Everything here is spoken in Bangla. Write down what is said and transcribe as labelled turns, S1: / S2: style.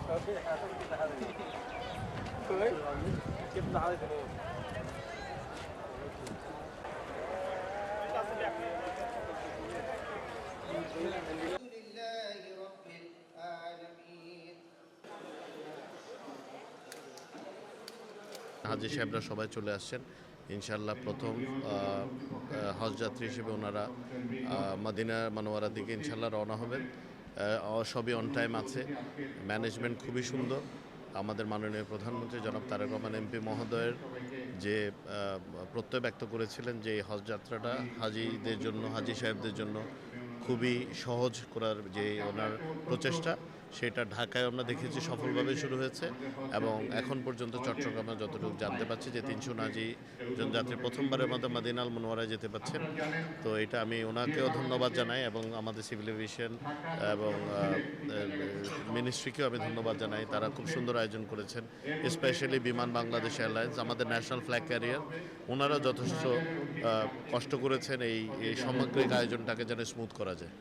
S1: হাজী সাহেবরা সবাই চলে আসছেন ইনশাআল্লাহ। প্রথম হজযাত্রী হিসেবে ওনারা মদিনা মনোয়ারার দিকে ইনশাআল্লাহ রওনা হবেন। সবই অন টাইম আছে, ম্যানেজমেন্ট খুবই সুন্দর। আমাদের মাননীয় প্রধানমন্ত্রী জনাব তারেক রহমান এমপি মহোদয়ের যে প্রত্যয় ব্যক্ত করেছিলেন যে এই হজযাত্রাটা হাজিদের জন্য, হাজী সাহেবদের জন্য খুবই সহজ করার যে ওনার প্রচেষ্টা, সেটা ঢাকায় আমরা দেখেছি সফলভাবে শুরু হয়েছে এবং এখন পর্যন্ত চট্টগ্রামে যতটুকু জানতে পারছি যে 300 হাজী যাত্রী প্রথমবারের মধ্যে মদিনাল মুনওয়ারায় যেতে পারছেন। তো এটা আমি ওনাকেও ধন্যবাদ জানাই এবং আমাদের সিভিল এভিয়েশন এবং মিনিস্ট্রিকেও আমি ধন্যবাদ জানাই। তারা খুব সুন্দর আয়োজন করেছেন, স্পেশালি বিমান বাংলাদেশ এয়ারলাইন্স, আমাদের ন্যাশনাল ফ্ল্যাগ ক্যারিয়ার। ওনারা যথেষ্ট কষ্ট করেছেন এই সামগ্রিক আয়োজনটাকে যেন স্মুথ করা যায়।